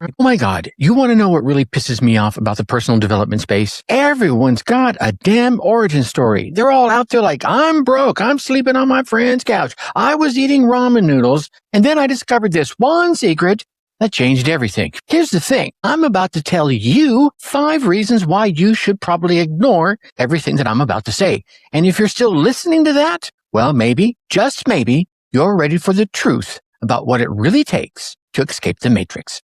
Oh my God, you want to know what really pisses me off about the personal development space? Everyone's got a damn origin story. They're all out there like, I'm broke, I'm sleeping on my friend's couch, I was eating ramen noodles, and then I discovered this one secret that changed everything. Here's the thing. I'm about to tell you 5 reasons why you should probably ignore everything that I'm about to say. And if you're still listening to that, well, maybe, just maybe, you're ready for the truth about what it really takes to escape the matrix.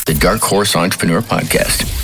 The Dark Horse Entrepreneur Podcast.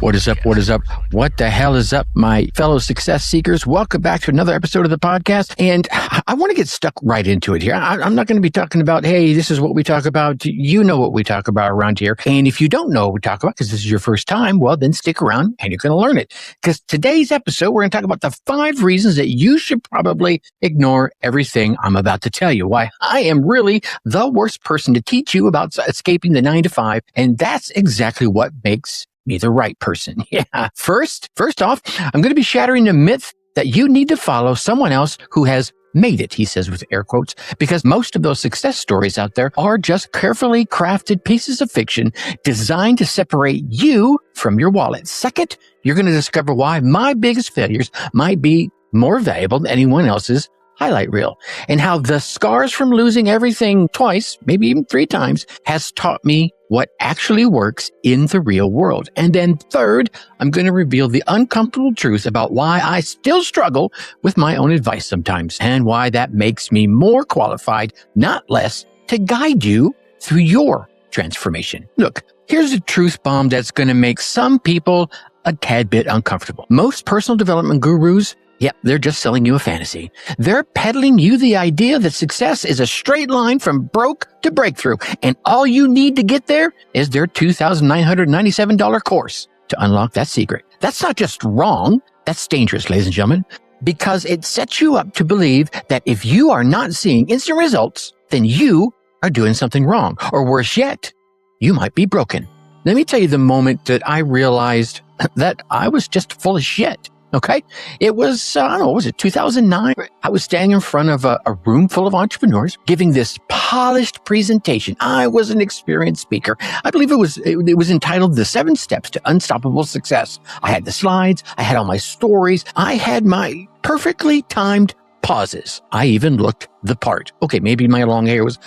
What is up? What is up? What the hell is up, my fellow success seekers? Welcome back to another episode of the podcast. And I want to get stuck right into it here. I'm not going to be talking about, hey, this is what we talk about. You know what we talk about around here. And if you don't know what we talk about because this is your first time, well, then stick around and you're going to learn it. Because today's episode, we're going to talk about the 5 reasons that you should probably ignore everything I'm about to tell you. Why I am really the worst person to teach you about escaping the 9 to 5. And that's exactly what makes me the right person. Yeah. First off, I'm going to be shattering the myth that you need to follow someone else who has made it, he says with air quotes, because most of those success stories out there are just carefully crafted pieces of fiction designed to separate you from your wallet. Second, you're going to discover why my biggest failures might be more valuable than anyone else's highlight reel, and how the scars from losing everything twice, maybe even 3 times, has taught me what actually works in the real world. And then third, I'm going to reveal the uncomfortable truth about why I still struggle with my own advice sometimes, and why that makes me more qualified, not less, to guide you through your transformation. Look, here's a truth bomb that's going to make some people a tad bit uncomfortable. Most personal development gurus, yep, they're just selling you a fantasy. They're peddling you the idea that success is a straight line from broke to breakthrough, and all you need to get there is their $2,997 course to unlock that secret. That's not just wrong, that's dangerous, ladies and gentlemen, because it sets you up to believe that if you are not seeing instant results, then you are doing something wrong, or worse yet, you might be broken. Let me tell you the moment that I realized that I was just full of shit. Okay. It was, I don't know, was it 2009? I was standing in front of a room full of entrepreneurs giving this polished presentation. I was an experienced speaker. I believe it was entitled The 7 Steps to Unstoppable Success. I had the slides. I had all my stories. I had my perfectly timed pauses. I even looked the part. Okay. Maybe my long hair was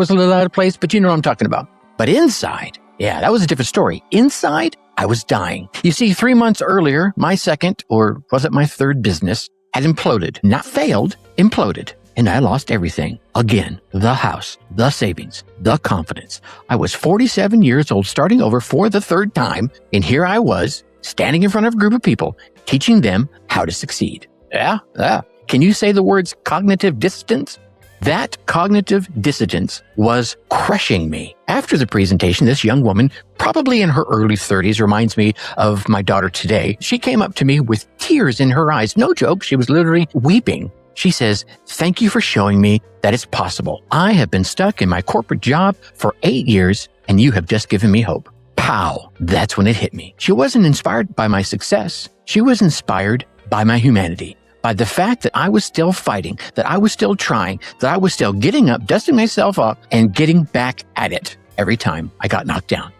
a little out of place, but you know what I'm talking about. But inside, yeah, that was a different story. Inside, I was dying. You see, 3 months earlier, my second, or was it my third business, had imploded. Not failed, imploded. And I lost everything. Again, the house, the savings, the confidence. I was 47 years old, starting over for the 3rd time. And here I was, standing in front of a group of people, teaching them how to succeed. Yeah. Can you say the words cognitive dissonance? That cognitive dissonance was crushing me. After the presentation, this young woman, probably in her early 30s, reminds me of my daughter today. She came up to me with tears in her eyes. No joke, she was literally weeping. She says, "Thank you for showing me that it's possible. I have been stuck in my corporate job for 8 years, and you have just given me hope." Pow! That's when it hit me. She wasn't inspired by my success. She was inspired by my humanity. By the fact that I was still fighting, that I was still trying, that I was still getting up, dusting myself off, and getting back at it every time I got knocked down.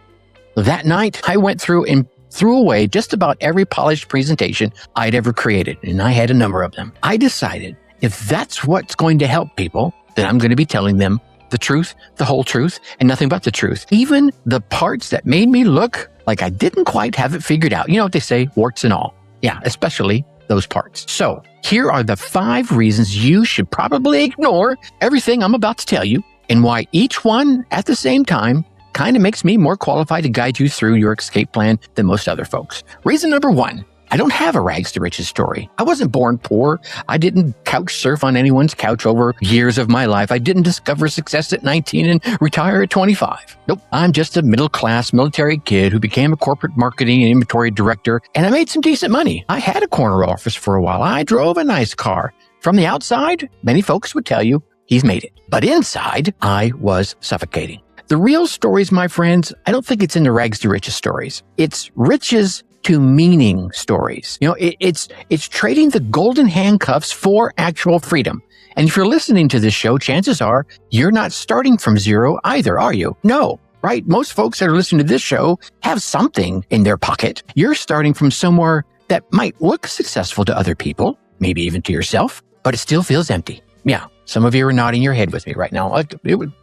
That night, I went through and threw away just about every polished presentation I'd ever created, and I had a number of them. I decided if that's what's going to help people, then I'm going to be telling them the truth, the whole truth, and nothing but the truth. Even the parts that made me look like I didn't quite have it figured out. You know what they say, warts and all. Yeah, especially those parts. So here are the 5 reasons you should probably ignore everything I'm about to tell you, and why each one at the same time kind of makes me more qualified to guide you through your escape plan than most other folks. Reason number 1, I don't have a rags to riches story. I wasn't born poor. I didn't couch surf on anyone's couch over years of my life. I didn't discover success at 19 and retire at 25. Nope. I'm just a middle-class military kid who became a corporate marketing and inventory director, and I made some decent money. I had a corner office for a while. I drove a nice car. From the outside, many folks would tell you he's made it. But inside, I was suffocating. The real stories, my friends, I don't think it's in the rags to riches stories. It's riches to meaning stories. You know, it's trading the golden handcuffs for actual freedom. And if you're listening to this show, chances are you're not starting from zero either, are you? No, right? Most folks that are listening to this show have something in their pocket. You're starting from somewhere that might look successful to other people, maybe even to yourself, but it still feels empty. Yeah, some of you are nodding your head with me right now.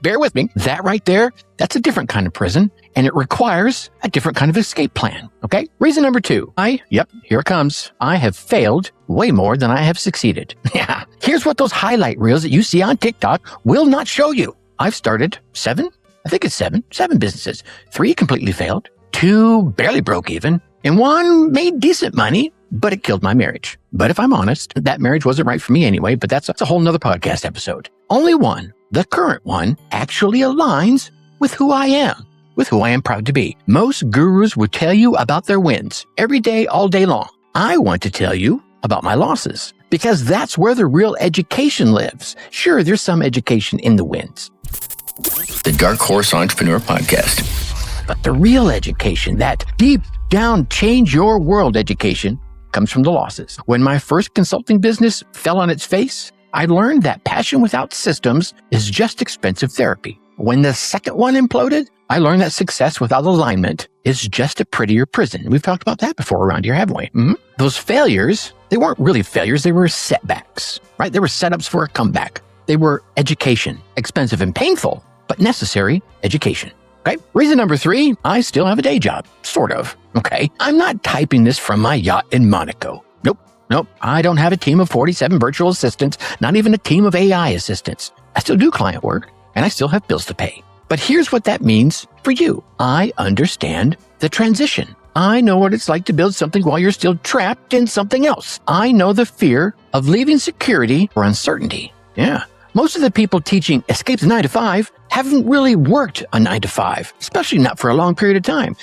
Bear with me. That right there, that's a different kind of prison, and it requires a different kind of escape plan, okay? Reason number 2, here it comes. I have failed way more than I have succeeded. Yeah, here's what those highlight reels that you see on TikTok will not show you. I've started 7 businesses. 3 completely failed, 2 barely broke even, and 1 made decent money, but it killed my marriage. But if I'm honest, that marriage wasn't right for me anyway, but that's a whole nother podcast episode. Only 1, the current one, actually aligns with who I am, with who I am proud to be. Most gurus would tell you about their wins every day, all day long. I want to tell you about my losses because that's where the real education lives. Sure, there's some education in the wins. The Dark Horse Entrepreneur Podcast. But the real education, that deep down change your world education, comes from the losses. When my first consulting business fell on its face, I learned that passion without systems is just expensive therapy. When the second one imploded, I learned that success without alignment is just a prettier prison. We've talked about that before around here, haven't we? Mm-hmm. Those failures, they weren't really failures. They were setbacks, right? They were setups for a comeback. They were education, expensive and painful, but necessary education. Okay. Reason number 3, I still have a day job, sort of. Okay. I'm not typing this from my yacht in Monaco. Nope. I don't have a team of 47 virtual assistants, not even a team of AI assistants. I still do client work and I still have bills to pay. But here's what that means for you. I understand the transition. I know what it's like to build something while you're still trapped in something else. I know the fear of leaving security or uncertainty. Yeah. Most of the people teaching escape the 9 to 5 haven't really worked a 9 to 5, especially not for a long period of time.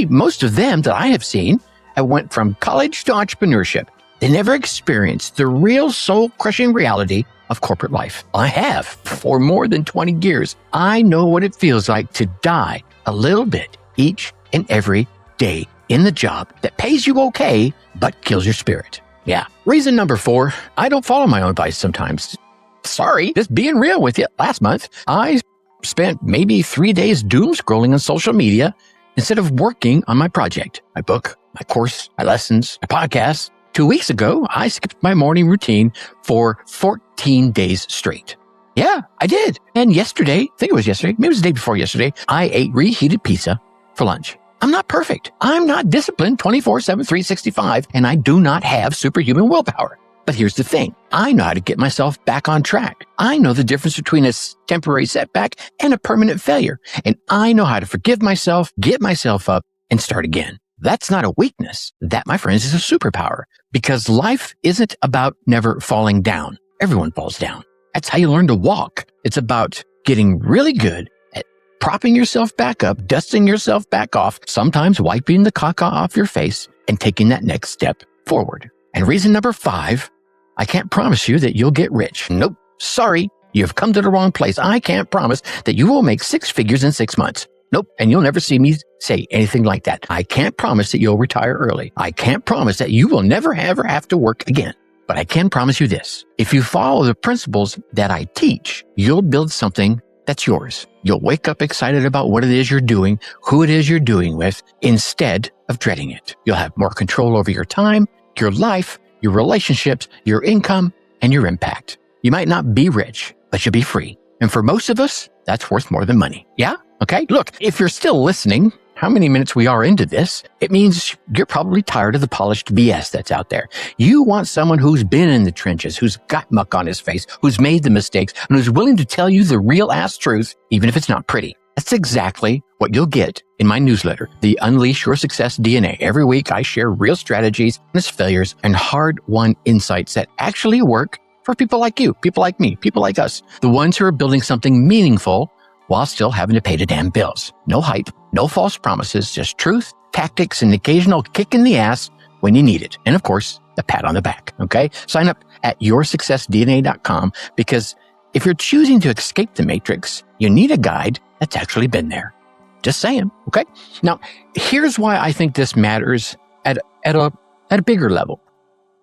Most of them that I have seen have went from college to entrepreneurship. They never experienced the real soul-crushing reality of corporate life. I have for more than 20 years. I know what it feels like to die a little bit each and every day in the job that pays you okay, but kills your spirit. Yeah. Reason number 4, I don't follow my own advice sometimes. Sorry, just being real with you. Last month, I spent maybe 3 days doom scrolling on social media instead of working on my project, my book, my course, my lessons, my podcast. 2 weeks ago, I skipped my morning routine for 14 days straight. Yeah, I did. And yesterday, I think it was yesterday, maybe it was the day before yesterday, I ate reheated pizza for lunch. I'm not perfect. I'm not disciplined 24/7, 365, and I do not have superhuman willpower. But here's the thing. I know how to get myself back on track. I know the difference between a temporary setback and a permanent failure. And I know how to forgive myself, get myself up, and start again. That's not a weakness. That, my friends, is a superpower. Because life isn't about never falling down. Everyone falls down. That's how you learn to walk. It's about getting really good at propping yourself back up, dusting yourself back off, sometimes wiping the caca off your face, and taking that next step forward. And reason number 5, I can't promise you that you'll get rich. Nope. Sorry, you've come to the wrong place. I can't promise that you will make 6 figures in 6 months. Nope. And you'll never see me say anything like that. I can't promise that you'll retire early. I can't promise that you will never ever have to work again. But I can promise you this. If you follow the principles that I teach, you'll build something that's yours. You'll wake up excited about what it is you're doing, who it is you're doing with, instead of dreading it. You'll have more control over your time, your life, your relationships, your income, and your impact. You might not be rich, but you'll be free. And for most of us, that's worth more than money. Yeah? Okay. Look, if you're still listening, how many minutes we are into this, it means you're probably tired of the polished BS that's out there. You want someone who's been in the trenches, who's got muck on his face, who's made the mistakes, and who's willing to tell you the real ass truth, even if it's not pretty. That's exactly what you'll get in my newsletter, the Unleash Your Success DNA. Every week, I share real strategies, honest failures, and hard-won insights that actually work for people like you, people like me, people like us, the ones who are building something meaningful while still having to pay the damn bills. No hype, no false promises, just truth, tactics, and occasional kick in the ass when you need it. And of course, a pat on the back, okay? Sign up at yoursuccessdna.com because if you're choosing to escape the matrix, you need a guide that's actually been there. Just saying, okay? Now, here's why I think this matters at a bigger level.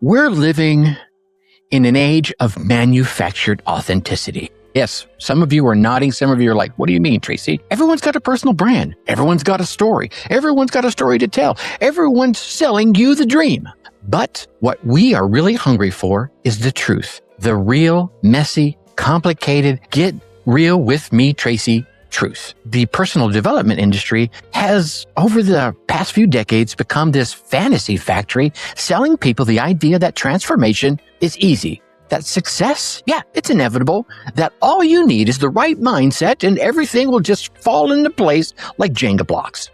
We're living in an age of manufactured authenticity. Yes, some of you are nodding. Some of you are like, what do you mean, Tracy? Everyone's got a personal brand. Everyone's got a story. Everyone's got a story to tell. Everyone's selling you the dream. But what we are really hungry for is the truth. The real, messy, complicated, get real with me, Tracy, truth. The personal development industry has, over the past few decades, become this fantasy factory, selling people the idea that transformation is easy, that success, yeah, it's inevitable, that all you need is the right mindset and everything will just fall into place like Jenga blocks.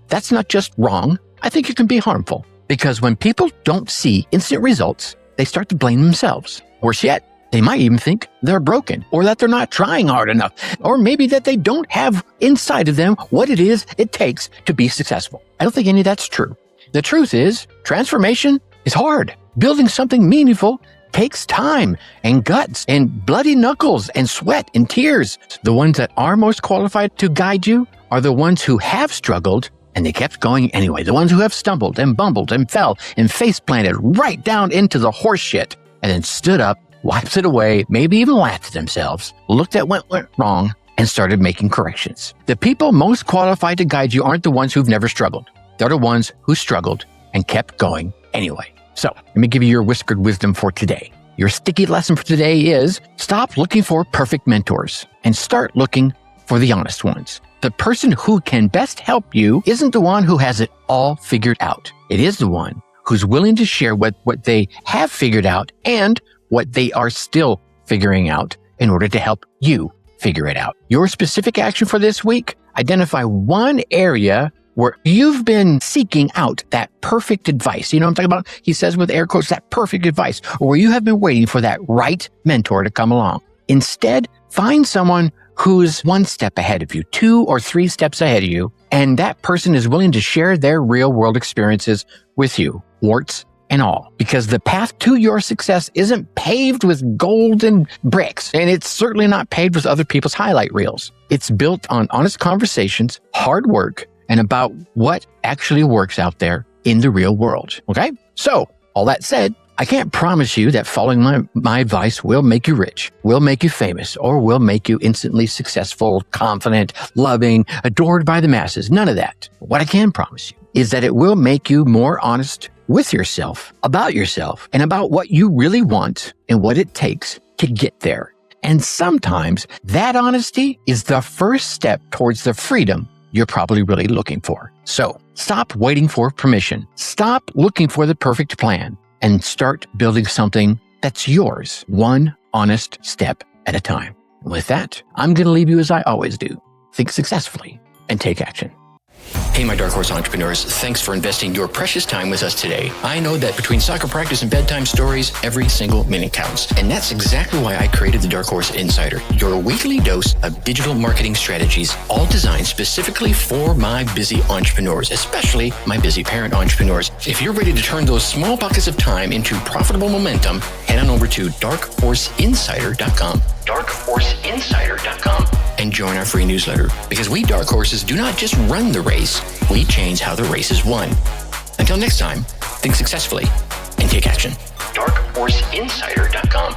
That's not just wrong. I think it can be harmful, because when people don't see instant results, they start to blame themselves. Worse yet, they might even think they're broken, or that they're not trying hard enough, or maybe that they don't have inside of them what it is it takes to be successful. I don't think any of that's true. The truth is, transformation is hard. Building something meaningful takes time and guts and bloody knuckles and sweat and tears. The ones that are most qualified to guide you are the ones who have struggled and they kept going anyway. The ones who have stumbled and bumbled and fell and face planted right down into the horse shit and then stood up, wiped it away, maybe even laughed at themselves, looked at what went wrong, and started making corrections. The people most qualified to guide you aren't the ones who've never struggled. They're the ones who struggled and kept going anyway. So let me give you your whiskered wisdom for today. Your sticky lesson for today is stop looking for perfect mentors and start looking for the honest ones. The person who can best help you isn't the one who has it all figured out. It is the one who's willing to share what they have figured out and what they are still figuring out in order to help you figure it out. Your specific action for this week, identify one area where you've been seeking out that perfect advice. You know what I'm talking about? He says with air quotes, that perfect advice, or where you have been waiting for that right mentor to come along. Instead, find someone who's one step ahead of you, 2 or 3 steps ahead of you, and that person is willing to share their real world experiences with you, warts and all, because the path to your success isn't paved with golden bricks, and it's certainly not paved with other people's highlight reels. It's built on honest conversations, hard work, and about what actually works out there in the real world. Okay? So, all that said, I can't promise you that following my advice will make you rich, will make you famous, or will make you instantly successful, confident, loving, adored by the masses. None of that. What I can promise you is that it will make you more honest with yourself, and about what you really want and what it takes to get there. And sometimes that honesty is the first step towards the freedom you're probably really looking for. So stop waiting for permission. Stop looking for the perfect plan and start building something that's yours, one honest step at a time. With that, I'm going to leave you as I always do. Think successfully and take action. Hey, my Dark Horse entrepreneurs, thanks for investing your precious time with us today. I know that between soccer practice and bedtime stories, every single minute counts. And that's exactly why I created the Dark Horse Insider, your weekly dose of digital marketing strategies, all designed specifically for my busy entrepreneurs, especially my busy parent entrepreneurs. If you're ready to turn those small buckets of time into profitable momentum, head on over to darkhorseinsider.com. darkhorseinsider.com and join our free newsletter, because we Dark Horses do not just run the race, we change how the race is won. Until next time, think successfully and take action. darkhorseinsider.com.